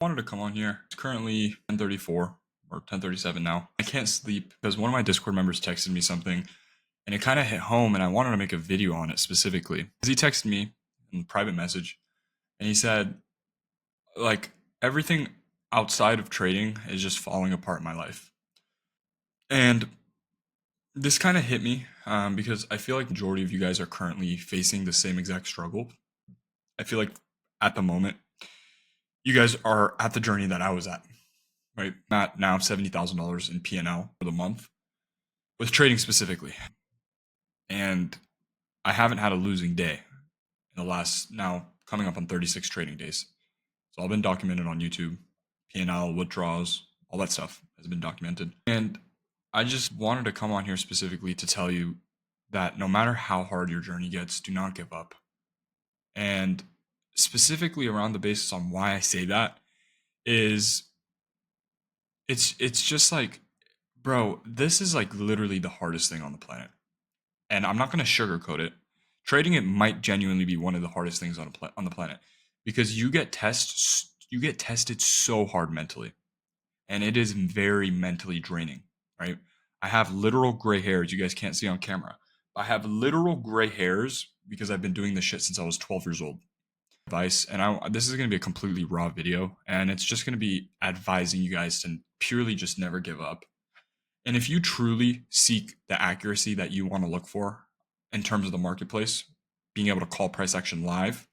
Wanted to come on here. It's currently 10:34 or 10:37 now. I can't sleep because one of my Discord members texted me something and it kind of hit home and I wanted to make a video on it specifically. Because he texted me in private message and he said, like, everything outside of trading is just falling apart in my life. And this kind of hit me because I feel like the majority of you guys are currently facing the same exact struggle. I feel like at the moment, you guys are at the journey that I was at, right? Not now $70,000 in P&L for the month with trading specifically. And I haven't had a losing day in the last now coming up on 36 trading days. It's all been documented on YouTube. P&L, withdrawals, all that stuff has been documented. And I just wanted to come on here specifically to tell you that no matter how hard your journey gets, do not give up. And specifically around the basis on why I say that is it's just like, bro, this is like literally the hardest thing on the planet. And I'm not going to sugarcoat it. Trading it might genuinely be one of the hardest things on the planet because you get tested so hard mentally, and it is very mentally draining, right? I have literal gray hairs you guys can't see on camera. I have literal gray hairs because I've been doing this shit since I was 12 years old. Advice, and this is going to be a completely raw video, and it's just going to be advising you guys to purely just never give up. And if you truly seek the accuracy that you want to look for in terms of the marketplace, being able to call price action live,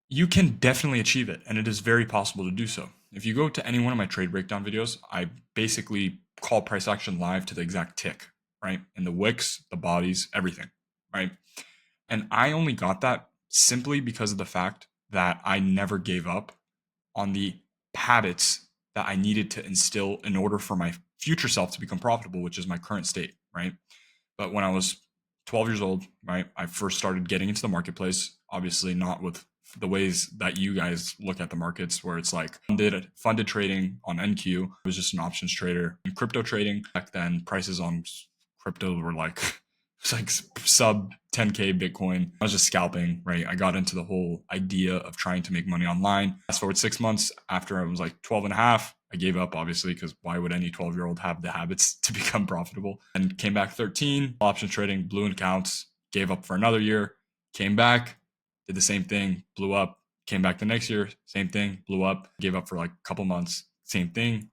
you can definitely achieve it. And it is very possible to do so. If you go to any one of my trade breakdown videos, I basically call price action live to the exact tick, right? And the wicks, the bodies, everything, right? And I only got that simply because of the fact that I never gave up on the habits that I needed to instill in order for my future self to become profitable, which is my current state, right? But when I was 12 years old, right, I first started getting into the marketplace, obviously not with the ways that you guys look at the markets where it's like funded trading on NQ. I was just an options trader. In crypto trading, back then prices on crypto were like it's like sub 10K Bitcoin. I was just scalping, right? I got into the whole idea of trying to make money online. Fast forward 6 months after I was like 12 and a half, I gave up, obviously, because why would any 12-year-old have the habits to become profitable? And came back 13, option trading, blew in accounts, gave up for another year, came back, did the same thing, blew up, came back the next year, same thing, blew up, gave up for like a couple months, same thing,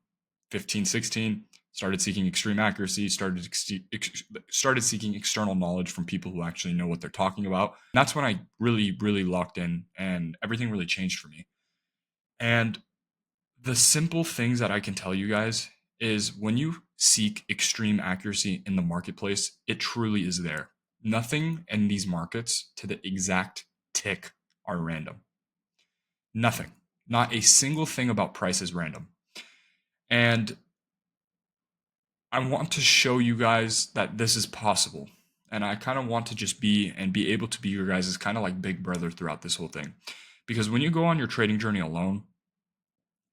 15, 16, started seeking extreme accuracy, started seeking external knowledge from people who actually know what they're talking about. And that's when I really, really locked in and everything really changed for me. And the simple things that I can tell you guys is when you seek extreme accuracy in the marketplace, it truly is there. Nothing in these markets to the exact tick are random. Nothing. Not a single thing about price is random. And I want to show you guys that this is possible. And I kind of want to just be able to be your guys' kind of like big brother throughout this whole thing. Because when you go on your trading journey alone,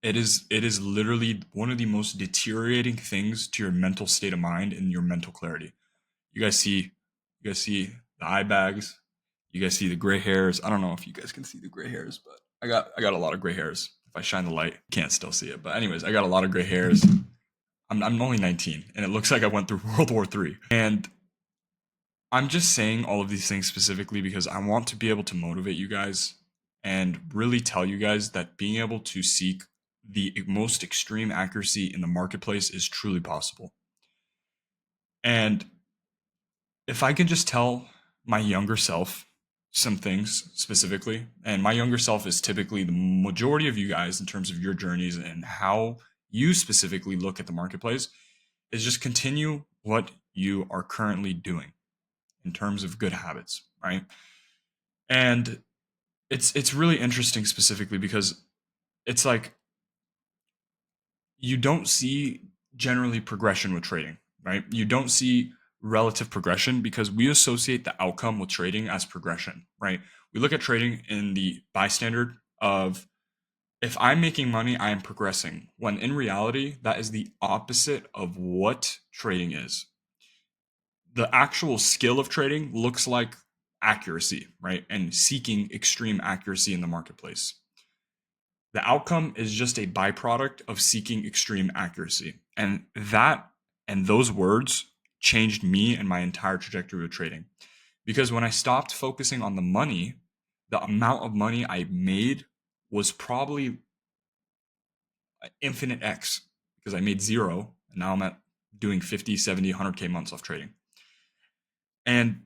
it is literally one of the most deteriorating things to your mental state of mind and your mental clarity. You guys see the eye bags, you guys see the gray hairs. I don't know if you guys can see the gray hairs, but I got a lot of gray hairs. If I shine the light, you can't still see it. But anyways, I got a lot of gray hairs. I'm only 19 and it looks like I went through World War III. And I'm just saying all of these things specifically because I want to be able to motivate you guys and really tell you guys that being able to seek the most extreme accuracy in the marketplace is truly possible. And if I can just tell my younger self some things specifically, and my younger self is typically the majority of you guys in terms of your journeys and how you specifically look at the marketplace, is just continue what you are currently doing in terms of good habits, right? And it's really interesting specifically because it's like you don't see generally progression with trading, right? You don't see relative progression because we associate the outcome with trading as progression, right? We look at trading in the bystander of if I'm making money, I am progressing. When in reality, that is the opposite of what trading is. The actual skill of trading looks like accuracy, right? And seeking extreme accuracy in the marketplace. The outcome is just a byproduct of seeking extreme accuracy. And those words changed me and my entire trajectory of trading. Because when I stopped focusing on the money, the amount of money I made was probably infinite X, because I made zero and now I'm at doing 50, 70, 100K months off trading. And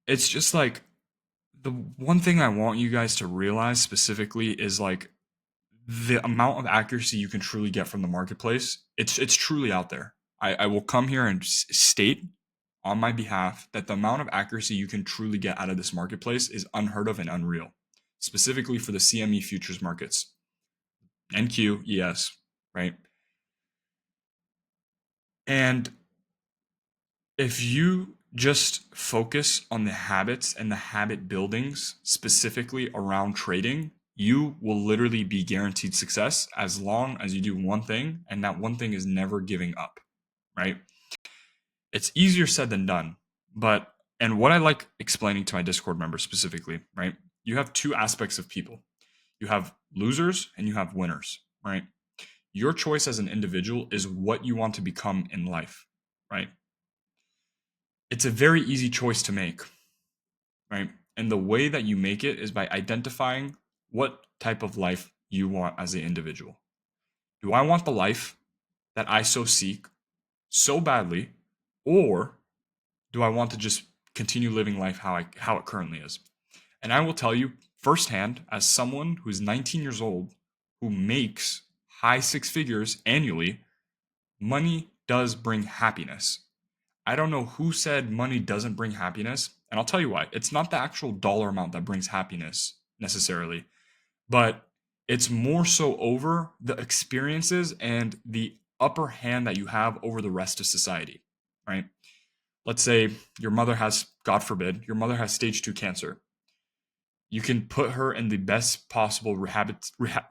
it's just like, the one thing I want you guys to realize specifically is like the amount of accuracy you can truly get from the marketplace. It's truly out there. I will come here and state on my behalf that the amount of accuracy you can truly get out of this marketplace is unheard of and unreal, specifically for the CME futures markets, NQ, ES, right? And if you just focus on the habits and the habit buildings specifically around trading, you will literally be guaranteed success as long as you do one thing, and that one thing is never giving up, right? It's easier said than done, and what I like explaining to my Discord members specifically, right? You have two aspects of people. You have losers and you have winners, right? Your choice as an individual is what you want to become in life, right? It's a very easy choice to make, right? And the way that you make it is by identifying what type of life you want as an individual. Do I want the life that I so seek so badly, or do I want to just continue living life how it currently is? And I will tell you firsthand, as someone who's 19 years old, who makes high six figures annually, money does bring happiness. I don't know who said money doesn't bring happiness, and I'll tell you why. It's not the actual dollar amount that brings happiness necessarily, but it's more so over the experiences and the upper hand that you have over the rest of society, right? Let's say your mother has, God forbid, your mother has stage 2 cancer. You can put her in the best possible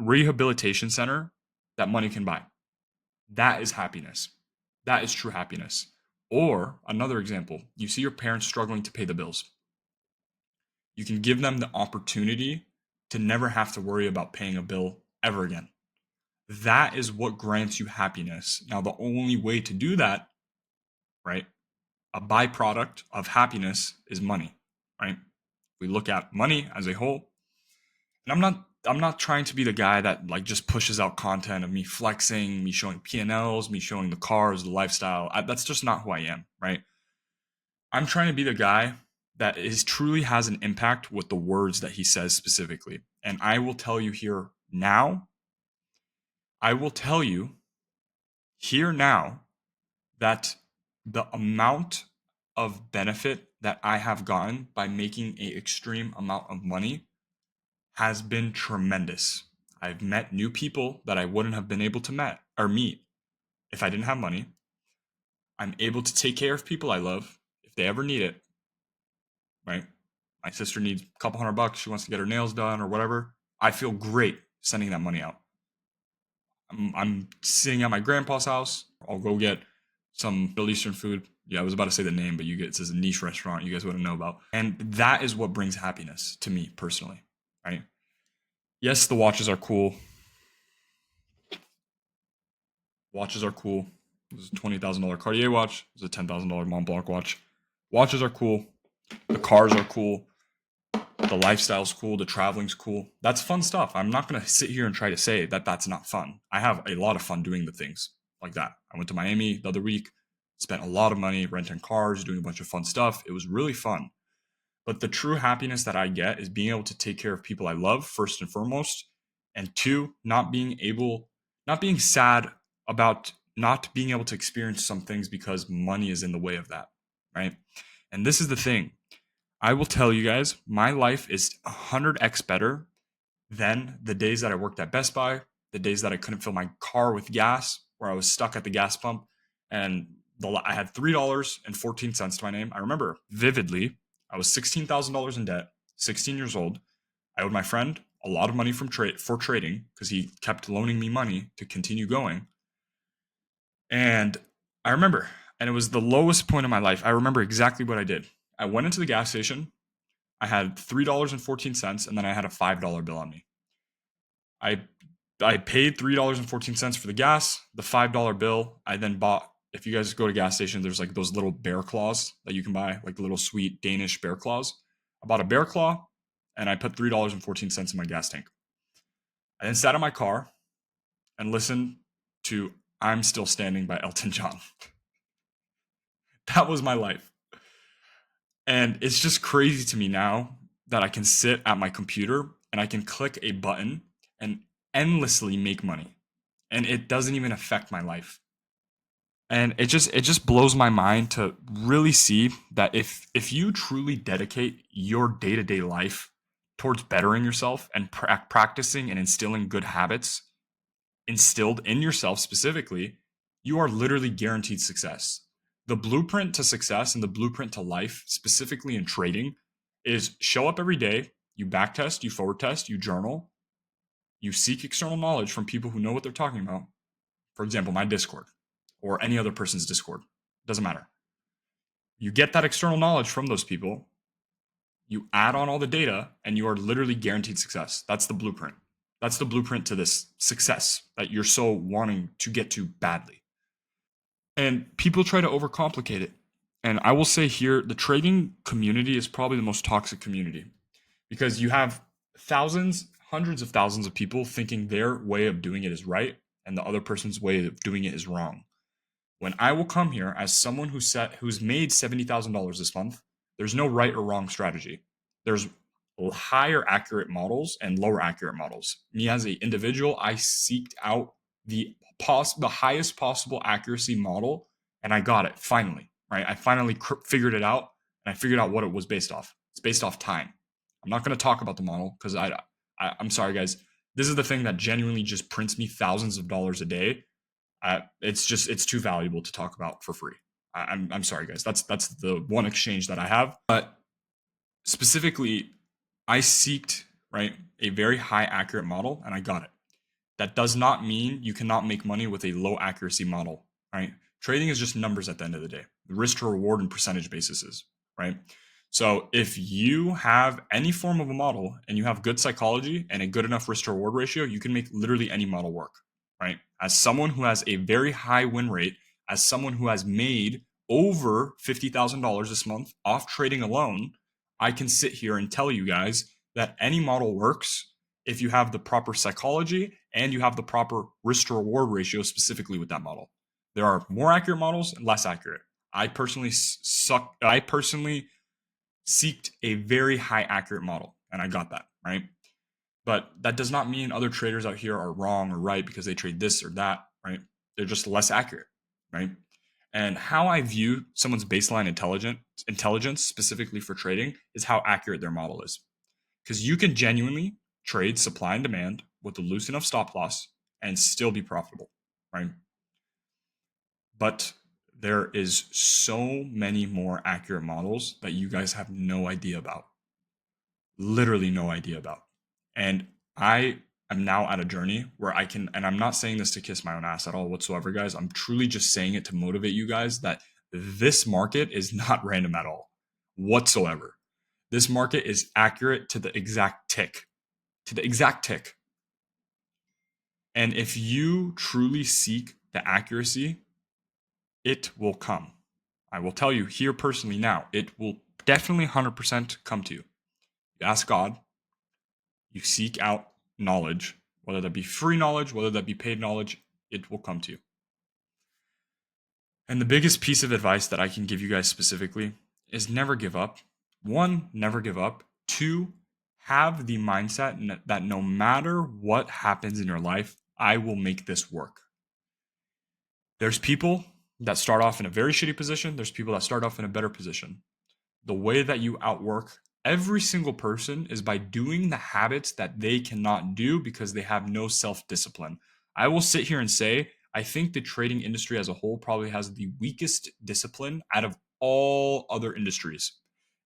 rehabilitation center that money can buy. That is happiness. That is true happiness. Or another example, you see your parents struggling to pay the bills. You can give them the opportunity to never have to worry about paying a bill ever again. That is what grants you happiness. Now, the only way to do that, right? A byproduct of happiness is money, right? We look at money as a whole. And I'm not trying to be the guy that like just pushes out content of me flexing, me showing P&Ls, me showing the cars, the lifestyle. That's just not who I am, right? I'm trying to be the guy that is truly has an impact with the words that he says specifically. And I will tell you here now, I will tell you here now that the amount of benefit that I have gotten by making an extreme amount of money has been tremendous. I've met new people that I wouldn't have been able to meet if I didn't have money. I'm able to take care of people I love if they ever need it, right? My sister needs a couple $100. She wants to get her nails done or whatever. I feel great sending that money out. I'm sitting at my grandpa's house. I'll go get some Middle Eastern food. Yeah, I was about to say the name, but it's a niche restaurant you guys wouldn't know about. And that is what brings happiness to me personally, right? Yes, the watches are cool. Watches are cool. This is a $20,000 Cartier watch. This is a $10,000 Montblanc watch. Watches are cool. The cars are cool. The lifestyle's cool. The traveling's cool. That's fun stuff. I'm not going to sit here and try to say that that's not fun. I have a lot of fun doing the things like that. I went to Miami the other week, spent a lot of money renting cars, doing a bunch of fun stuff. It was really fun. But the true happiness that I get is being able to take care of people I love, first and foremost. And two, not being sad about not being able to experience some things because money is in the way of that, right? And this is the thing. I will tell you guys, my life is 100x better than the days that I worked at Best Buy, the days that I couldn't fill my car with gas, where I was stuck at the gas pump, and I had $3.14 to my name. I remember vividly, I was $16,000 in debt, 16 years old. I owed my friend a lot of money for trading because he kept loaning me money to continue going. And I remember, and it was the lowest point of my life. I remember exactly what I did. I went into the gas station. I had $3.14, and then I had a $5 bill on me. I I paid $3.14 for the gas. The $5 bill I then bought. If you guys go to gas station, there's like those little bear claws that you can buy, like the little sweet Danish bear claws. I bought a bear claw and I put $3.14 in my gas tank. I then sat in my car and listened to I'm Still Standing by Elton John. That was my life. And it's just crazy to me now that I can sit at my computer and I can click a button and endlessly make money. And it doesn't even affect my life. And it just blows my mind to really see that if you truly dedicate your day-to-day life towards bettering yourself and practicing and instilling good habits instilled in yourself specifically, you are literally guaranteed success. The blueprint to success and the blueprint to life, specifically in trading, is show up every day, you backtest, you forward test, you journal, you seek external knowledge from people who know what they're talking about. For example, my Discord or any other person's Discord. Doesn't matter. You get that external knowledge from those people, you add on all the data, and you are literally guaranteed success. That's the blueprint. That's the blueprint to this success that you're so wanting to get to badly. And people try to overcomplicate it. And I will say here, the trading community is probably the most toxic community because you have thousands, hundreds of thousands of people thinking their way of doing it is right and the other person's way of doing it is wrong. When I will come here as someone who's made $70,000 this month, there's no right or wrong strategy. There's higher accurate models and lower accurate models. Me as an individual, I seeked out the highest possible accuracy model, and I got it finally. Right, I finally figured it out, and I figured out what it was based off. It's based off time. I'm not going to talk about the model because I'm sorry, guys. This is the thing that genuinely just prints me thousands of dollars a day. It's too valuable to talk about for free. I'm sorry, guys. That's the one exchange that I have. But specifically, I seeked right a very high accurate model, and I got it. That does not mean you cannot make money with a low accuracy model. Right? Trading is just numbers at the end of the day. The risk to reward and percentage basis, right? So if you have any form of a model and you have good psychology and a good enough risk to reward ratio, you can make literally any model work. Right? As someone who has a very high win rate, as someone who has made over $50,000 this month off trading alone, I can sit here and tell you guys that any model works if you have the proper psychology and you have the proper risk to reward ratio specifically with that model. There are more accurate models and less accurate. I personally seeked a very high accurate model and I got that, right? But that does not mean other traders out here are wrong or right because they trade this or that, right? They're just less accurate, right? And how I view someone's baseline intelligence specifically for trading is how accurate their model is. Because you can genuinely trade supply and demand with a loose enough stop loss and still be profitable, right? But there is so many more accurate models that you guys have no idea about. Literally no idea about. And I am now at a journey where I can, and I'm not saying this to kiss my own ass at all whatsoever, guys. I'm truly just saying it to motivate you guys that this market is not random at all whatsoever. This market is accurate to the exact tick, And if you truly seek the accuracy, it will come. I will tell you here personally now, it will definitely 100% come to you. You ask God, you seek out knowledge, whether that be free knowledge, whether that be paid knowledge, it will come to you. And the biggest piece of advice that I can give you guys specifically is never give up. One, never give up. Two, have the mindset that no matter what happens in your life, I will make this work. There's people that start off in a very shitty position. There's people that start off in a better position. The way that you outwork every single person is by doing the habits that they cannot do because they have no self-discipline. I will sit here and say, I think the trading industry as a whole probably has the weakest discipline out of all other industries.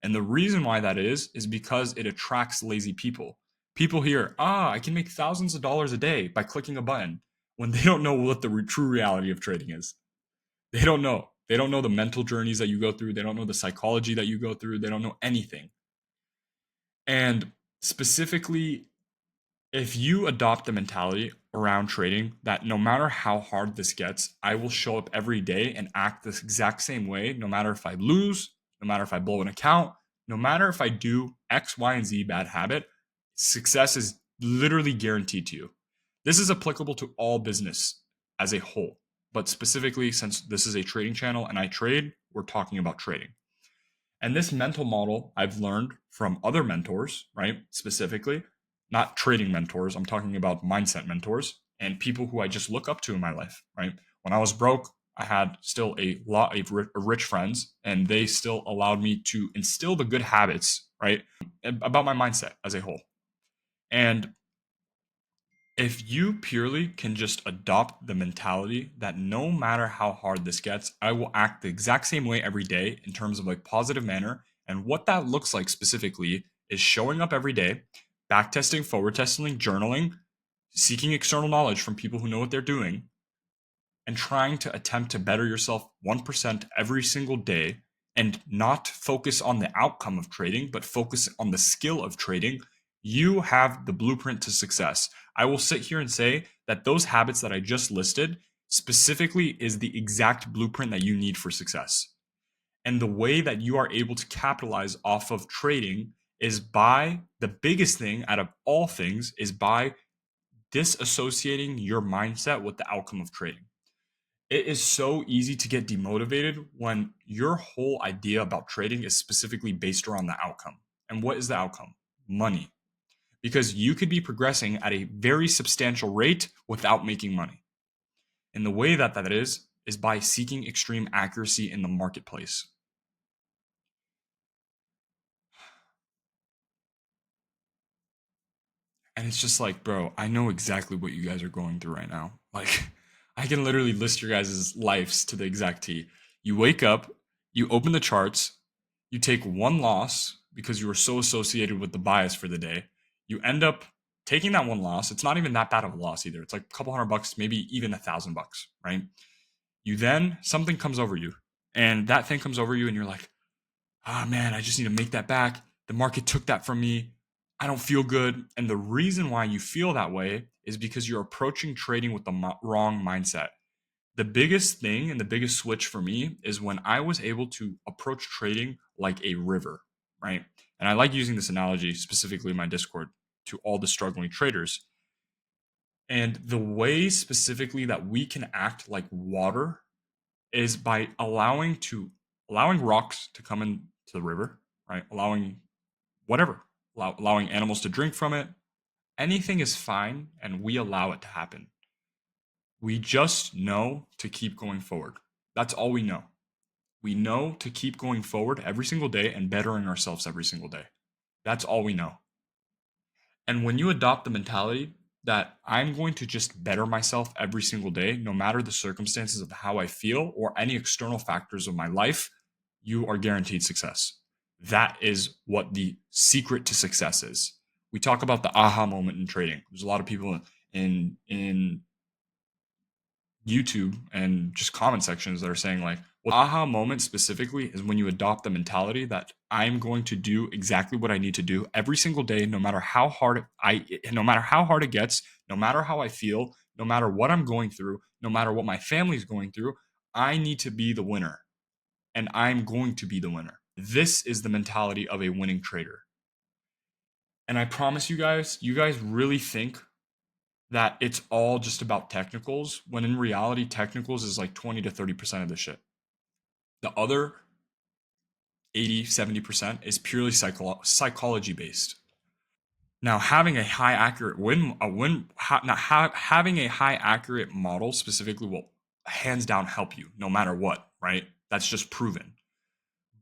And the reason why that is because it attracts lazy people. People hear, I can make thousands of dollars a day by clicking a button when they don't know what the true reality of trading is. They don't know. They don't know the mental journeys that you go through. They don't know the psychology that you go through. They don't know anything. And specifically, If you adopt the mentality around trading that no matter how hard this gets, I will show up every day and act the exact same way, no matter if I lose, no matter if I blow an account, no matter if I do X, Y, and Z bad habit, success is literally guaranteed to you. This is applicable to all business as a whole, but specifically, since this is a trading channel and I trade, we're talking about trading. And this mental model I've learned from other mentors, right? Specifically, not trading mentors. I'm talking about mindset mentors and people who I just look up to in my life, right? When I was broke, I had still a lot of rich friends, and they still allowed me to instill the good habits, right? About my mindset as a whole. And if you purely can just adopt the mentality that no matter how hard this gets, I will act the exact same way every day in terms of like positive manner. And what that looks like specifically is showing up every day, back testing, forward testing, journaling, seeking external knowledge from people who know what they're doing, and trying to attempt to better yourself 1% every single day and not focus on the outcome of trading, but focus on the skill of trading, you have the blueprint to success. I will sit here and say that those habits that I just listed specifically is the exact blueprint that you need for success. And the way that you are able to capitalize off of trading is by the biggest thing out of all things is by disassociating your mindset with the outcome of trading. It is so easy to get demotivated when your whole idea about trading is specifically based around the outcome. And what is the outcome? Money. Because you could be progressing at a very substantial rate without making money. And the way that that is by seeking extreme accuracy in the marketplace. And it's just like, bro, I know exactly what you guys are going through right now. Like, I can literally list your guys' lives to the exact T. You wake up, you open the charts, you take one loss because you were so associated with the bias for the day. You end up taking that one loss. It's not even that bad of a loss either. It's like a couple $100, maybe even $1,000, right? You then, something comes over you, and that thing comes over you, and you're like, ah, man, I just need to make that back. The market took that from me. I don't feel good. And the reason why you feel that way is because you're approaching trading with the wrong mindset. The biggest thing and the biggest switch for me is when I was able to approach trading like a river, right? And I like using this analogy specifically in my Discord to all the struggling traders. And the way specifically that we can act like water is by allowing rocks to come into the river, right? Allowing whatever, allowing animals to drink from it. Anything is fine, and we allow it to happen. We just know to keep going forward. That's all we know. We know to keep going forward every single day and bettering ourselves every single day. That's all we know. And when you adopt the mentality that I'm going to just better myself every single day, no matter the circumstances of how I feel or any external factors of my life, you are guaranteed success. That is what the secret to success is. We talk about the aha moment in trading. There's a lot of people in YouTube and just comment sections that are saying like, well, aha moment specifically is when you adopt the mentality that I'm going to do exactly what I need to do every single day, no matter how hard it gets, no matter how I feel, no matter what I'm going through, no matter what my family's going through, I need to be the winner, and I'm going to be the winner. This is the mentality of a winning trader. And I promise you guys really think that it's all just about technicals, when in reality, technicals is like 20 to 30% of the shit. The other 80, 70% is purely psychology based. Now, having a high accurate having a high accurate model specifically will hands down help you no matter what, right? That's just proven.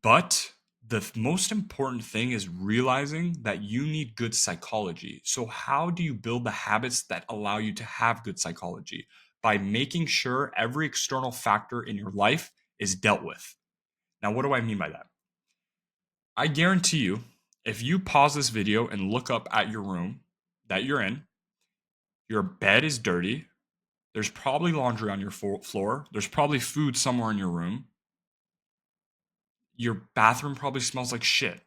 But the most important thing is realizing that you need good psychology. So, how do you build the habits that allow you to have good psychology? By making sure every external factor in your life is dealt with. Now, what do I mean by that? I guarantee you, if you pause this video and look up at your room that you're in, your bed is dirty. There's probably laundry on your floor. There's probably food somewhere in your room. Your bathroom probably smells like shit.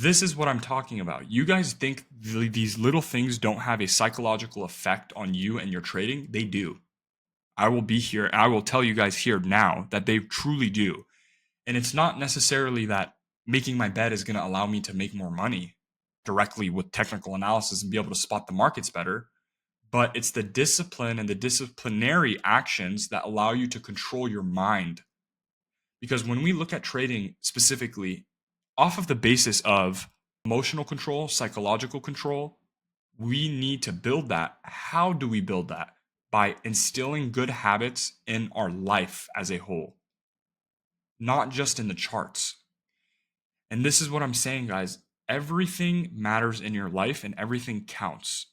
This is what I'm talking about. You guys think these little things don't have a psychological effect on you and your trading? They do. I will be here. I will tell you guys here now that they truly do. And it's not necessarily that making my bet is going to allow me to make more money directly with technical analysis and be able to spot the markets better, but it's the discipline and the disciplinary actions that allow you to control your mind. Because when we look at trading specifically off of the basis of emotional control, psychological control, we need to build that. How do we build that? By instilling good habits in our life as a whole, not just in the charts. And this is what I'm saying, guys. Everything matters in your life and everything counts.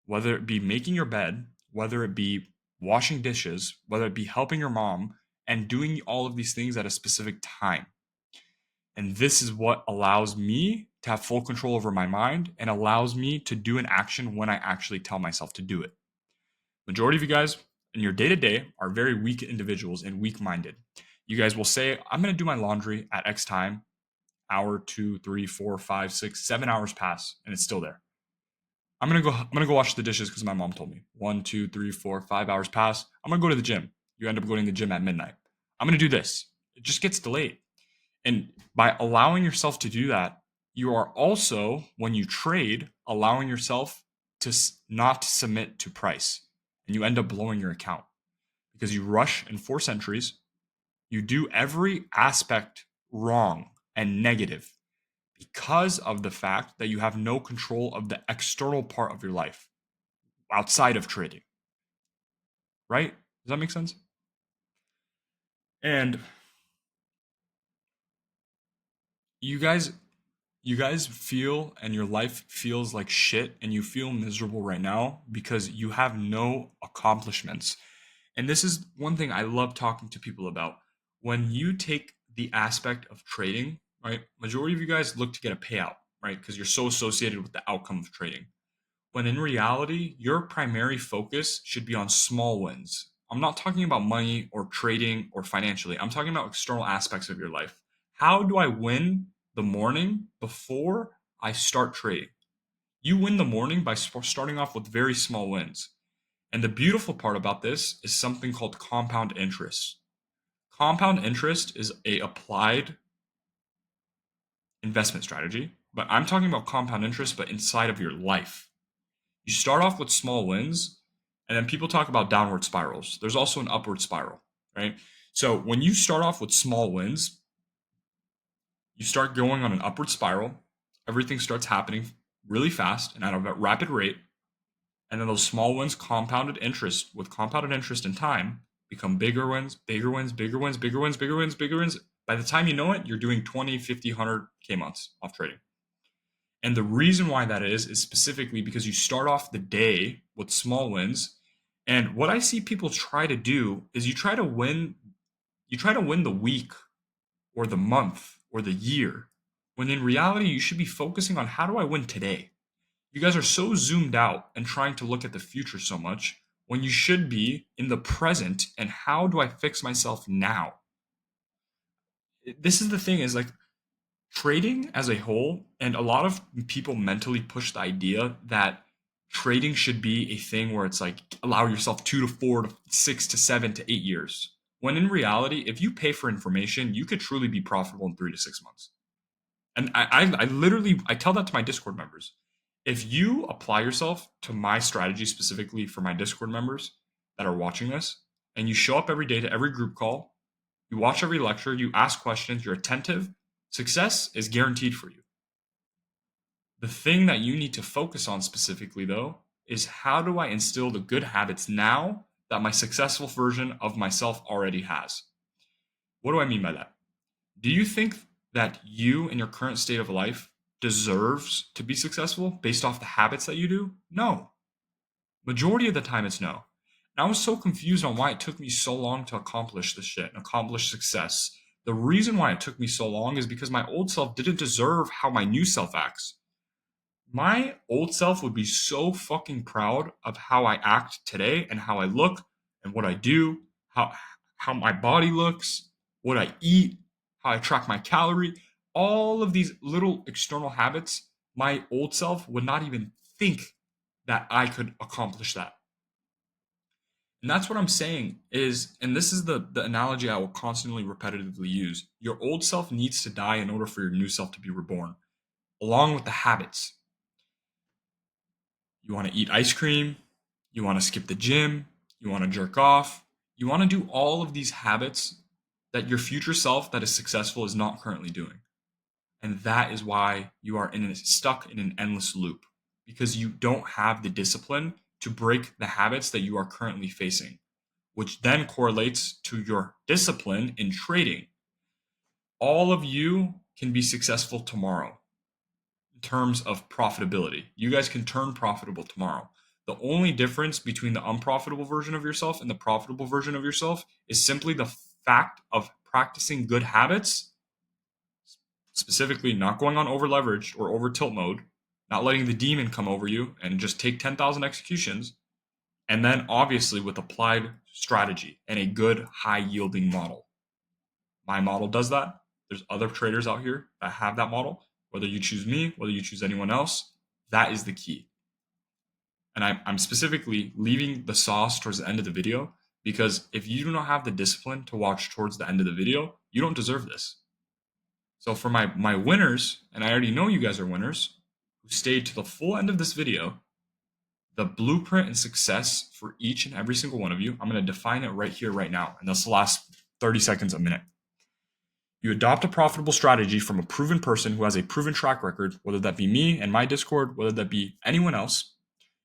Whether it be making your bed, whether it be washing dishes, whether it be helping your mom, and doing all of these things at a specific time. And this is what allows me to have full control over my mind and allows me to do an action when I actually tell myself to do it. Majority of you guys in your day to day are very weak individuals and weak minded. You guys will say, I'm going to do my laundry at X time. Hour, 2, 3, 4, 5, 6, 7 hours pass, and it's still there. I'm gonna go wash the dishes because my mom told me. 1, 2, 3, 4, 5 hours pass. I'm gonna go to the gym. You end up going to the gym at midnight. I'm gonna do this. It just gets delayed. And by allowing yourself to do that, you are also, when you trade, allowing yourself to not submit to price. And you end up blowing your account because you rush and force entries. You do every aspect wrong and negative because of the fact that you have no control of the external part of your life outside of trading. Right? Does that make sense? And you guys feel and your life feels like shit and you feel miserable right now because you have no accomplishments. And this is one thing I love talking to people about. When you take the aspect of trading, right? Majority of you guys look to get a payout, right? Because you're so associated with the outcome of trading. When in reality, your primary focus should be on small wins. I'm not talking about money or trading or financially. I'm talking about external aspects of your life. How do I win the morning before I start trading? You win the morning by starting off with very small wins. And the beautiful part about this is something called compound interest. Compound interest is a applied investment strategy, but I'm talking about compound interest but inside of your life. You start off with small wins, and then people talk about downward spirals. There's also an upward spiral, right? So when you start off with small wins, you start going on an upward spiral. Everything starts happening really fast and at a rapid rate. And then those small wins, compounded interest with compounded interest in time, become bigger wins, bigger wins, bigger wins, bigger wins, bigger wins, bigger wins. By the time you know it, you're doing 20, 50, 100K months off trading. And the reason why that is specifically because you start off the day with small wins. And what I see people try to do is you try to win the week or the month or the year. When in reality, you should be focusing on how do I win today? You guys are so zoomed out and trying to look at the future so much when you should be in the present and how do I fix myself now? This is the thing is like trading as a whole, and a lot of people mentally push the idea that trading should be a thing where it's like allow yourself 2 to 4 to 6 to 7 to 8 years. When in reality, if you pay for information, you could truly be profitable in 3 to 6 months. And I literally I tell that to my Discord members. If you apply yourself to my strategy specifically for my Discord members that are watching this, and you show up every day to every group call, you watch every lecture, you ask questions, you're attentive, success is guaranteed for you. The thing that you need to focus on specifically, though, is how do I instill the good habits now that my successful version of myself already has? What do I mean by that? Do you think that you in your current state of life deserves to be successful based off the habits that you do? No. Majority of the time it's no. And I was so confused on why it took me so long to accomplish this shit and accomplish success. The reason why it took me so long is because my old self didn't deserve how my new self acts. My old self would be so fucking proud of how I act today and how I look and what I do, how my body looks, what I eat, how I track my calorie, all of these little external habits, my old self would not even think that I could accomplish that. And that's what I'm saying is, and this is the analogy I will constantly repetitively use. Your old self needs to die in order for your new self to be reborn, along with the habits. You want to eat ice cream, you want to skip the gym, you want to jerk off, you want to do all of these habits that your future self that is successful is not currently doing. And that is why you are stuck in an endless loop, because you don't have the discipline to break the habits that you are currently facing, which then correlates to your discipline in trading. All of you can be successful tomorrow in terms of profitability. You guys can turn profitable tomorrow. The only difference between the unprofitable version of yourself and the profitable version of yourself is simply the fact of practicing good habits, specifically not going on over leveraged or over tilt mode, not letting the demon come over you and just take 10,000 executions. And then obviously with applied strategy and a good high yielding model. My model does that. There's other traders out here that have that model. Whether you choose me, whether you choose anyone else, that is the key. And I'm specifically leaving the sauce towards the end of the video, because if you do not have the discipline to watch towards the end of the video, you don't deserve this. So for my winners, and I already know you guys are winners, who stayed to the full end of this video, the blueprint and success for each and every single one of you, I'm going to define it right here, right now. And this will last 30 seconds, a minute. You adopt a profitable strategy from a proven person who has a proven track record, whether that be me and my Discord, whether that be anyone else.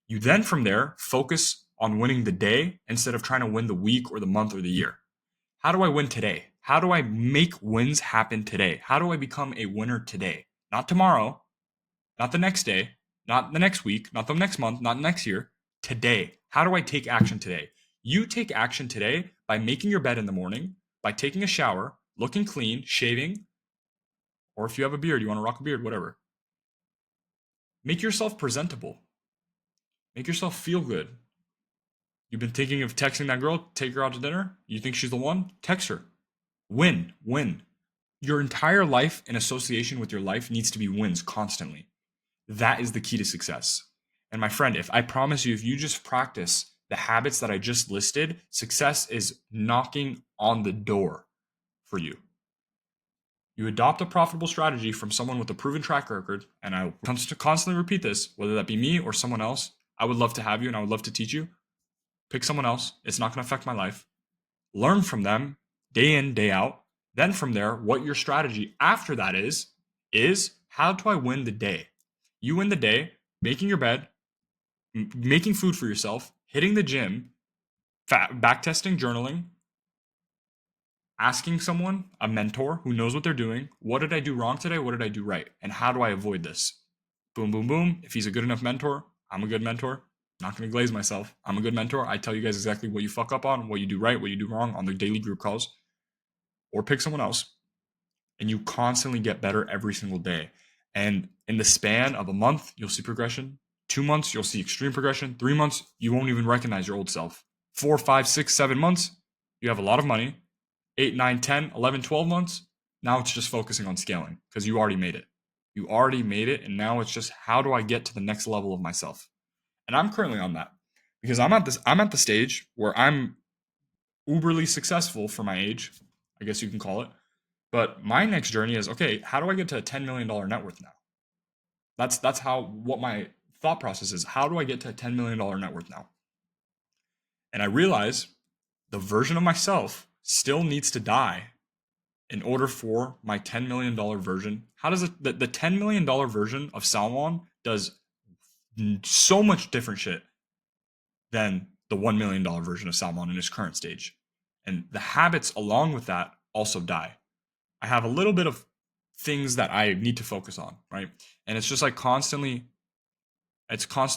You then from there focus on winning the day instead of trying to win the week or the month or the year. How do I win today? How do I make wins happen today? How do I become a winner today? Not tomorrow, not the next day, not the next week, not the next month, not next year. Today. How do I take action today? You take action today by making your bed in the morning, by taking a shower, looking clean, shaving, or if you have a beard, you want to rock a beard, whatever. Make yourself presentable. Make yourself feel good. You've been thinking of texting that girl, take her out to dinner? You think she's the one? Text her. Win. Your entire life in association with your life needs to be wins constantly. That is the key to success. And my friend, if I promise you, if you just practice the habits that I just listed, success is knocking on the door for you. You adopt a profitable strategy from someone with a proven track record, and I constantly repeat this, whether that be me or someone else. I would love to have you and I would love to teach you. Pick someone else. It's not going to affect my life. Learn from them day in, day out. Then from there, what your strategy after that is how do I win the day? You win the day, making your bed, making food for yourself, hitting the gym, backtesting, journaling, asking someone, a mentor who knows what they're doing, what did I do wrong today? What did I do right? And how do I avoid this? Boom, boom, boom. If he's a good enough mentor, I'm a good mentor. I'm not going to glaze myself. I'm a good mentor. I tell you guys exactly what you fuck up on, what you do right, what you do wrong on the daily group calls. Or pick someone else. And you constantly get better every single day. And in the span of a month, you'll see progression. 2 months, you'll see extreme progression. 3 months, you won't even recognize your old self. 4, 5, 6, 7 months, you have a lot of money. 8, 9, 10, 11, 12 months, now it's just focusing on scaling because you already made it. You already made it, and now it's just how do I get to the next level of myself? And I'm currently on that because I'm at the stage where I'm uberly successful for my age, I guess you can call it. But my next journey is, okay, how do I get to a $10 million net worth now? That's what my thought process is. How do I get to a $10 million net worth now? And I realize the version of myself still needs to die in order for my $10 million version. How does it, the $10 million version of Salmon does so much different shit than the $1 million version of Salmon in his current stage. And the habits along with that also die. I have a little bit of things that I need to focus on, right? And it's just like constantly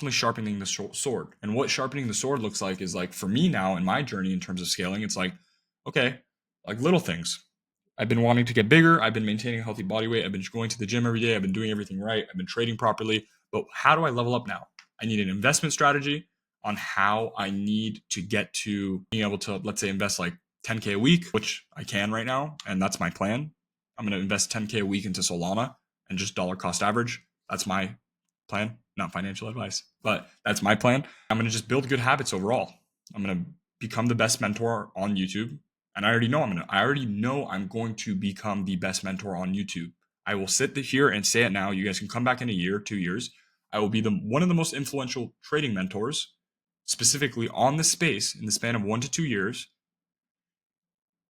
sharpening the sword. And what sharpening the sword looks like is like, for me now in my journey in terms of scaling, it's like, okay, like little things. I've been wanting to get bigger. I've been maintaining a healthy body weight. I've been going to the gym every day. I've been doing everything right. I've been trading properly. But how do I level up now? I need an investment strategy on how I need to get to being able to, let's say, invest like 10K a week, which I can right now. And that's my plan. I'm going to invest 10K a week into Solana and just dollar cost average. That's my plan, not financial advice, but that's my plan. I'm going to just build good habits overall. I'm going to become the best mentor on YouTube. And I already know I'm going to become the best mentor on YouTube. I will sit here and say it now. You guys can come back in a year, 2 years. I will be one of the most influential trading mentors, specifically on the space in the span of 1 to 2 years,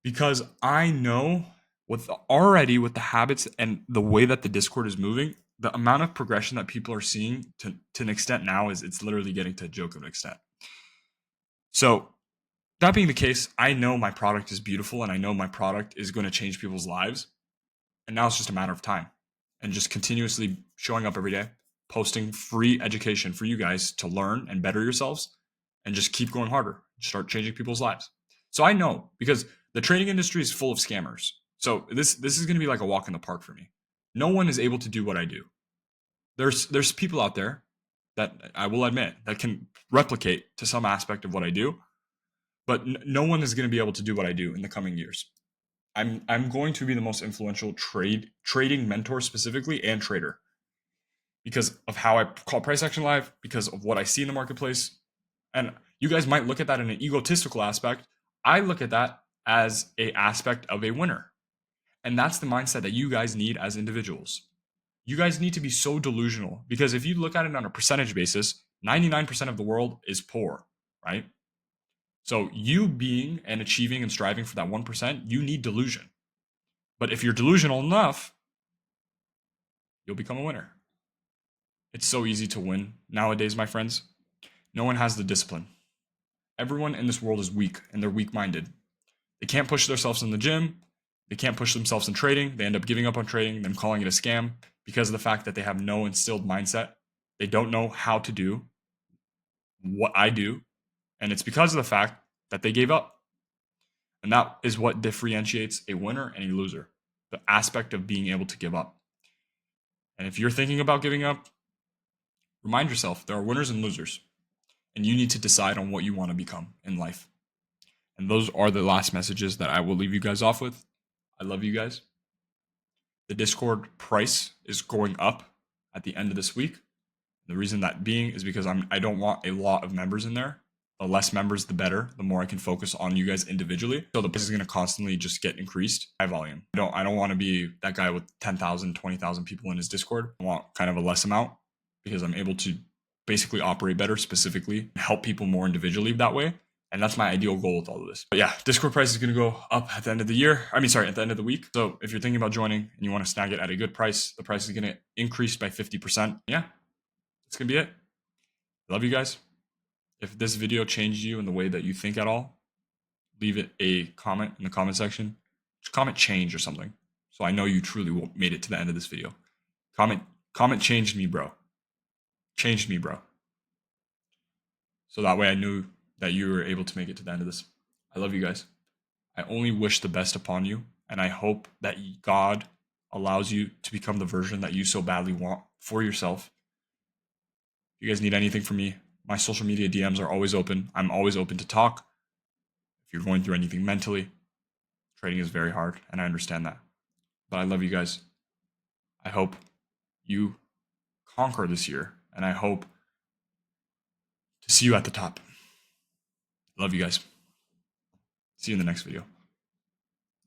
because I know with the habits and the way that the Discord is moving, the amount of progression that people are seeing to an extent now is it's literally getting to a joke of an extent. So that being the case, I know my product is beautiful and I know my product is going to change people's lives. And now it's just a matter of time and just continuously showing up every day, posting free education for you guys to learn and better yourselves and just keep going harder, start changing people's lives. So I know because the trading industry is full of scammers. So this is going to be like a walk in the park for me. No one is able to do what I do. There's people out there that I will admit that can replicate to some aspect of what I do, but no one is going to be able to do what I do in the coming years. I'm going to be the most influential trading mentor specifically and trader because of how I call price action live, because of what I see in the marketplace. And you guys might look at that in an egotistical aspect. I look at that as a aspect of a winner. And that's the mindset that you guys need as individuals. You guys need to be so delusional because if you look at it on a percentage basis, 99% of the world is poor, right? So you being and achieving and striving for that 1%, you need delusion. But if you're delusional enough, you'll become a winner. It's so easy to win nowadays, my friends. No one has the discipline. Everyone in this world is weak and they're weak-minded. They can't push themselves in the gym. They can't push themselves in trading. They end up giving up on trading, then calling it a scam because of the fact that they have no instilled mindset. They don't know how to do what I do. And it's because of the fact that they gave up. And that is what differentiates a winner and a loser, the aspect of being able to give up. And if you're thinking about giving up, remind yourself there are winners and losers, and you need to decide on what you want to become in life. And those are the last messages that I will leave you guys off with. I love you guys. The Discord price is going up at the end of this week. The reason that being is because I don't want a lot of members in there. The less members, the better. The more I can focus on you guys individually. So the price is going to constantly just get increased. High volume. I don't want to be that guy with 10,000, 20,000 people in his Discord. I want kind of a less amount because I'm able to basically operate better, specifically help people more individually that way. And that's my ideal goal with all of this. But yeah, Discord price is going to go up at the end of the year. At the end of the week. So if you're thinking about joining and you want to snag it at a good price, the price is going to increase by 50%. Yeah, that's going to be it. I love you guys. If this video changed you in the way that you think at all, leave it a comment in the comment section. Just comment change or something. So I know you truly made it to the end of this video. Comment changed me, bro. Changed me, bro. So that way I knew that you were able to make it to the end of this. I love you guys. I only wish the best upon you. And I hope that God allows you to become the version that you so badly want for yourself. If you guys need anything from me, my social media DMs are always open. I'm always open to talk. If you're going through anything mentally, trading is very hard, and I understand that. But I love you guys. I hope you conquer this year, and I hope to see you at the top. Love you guys. See you in the next video.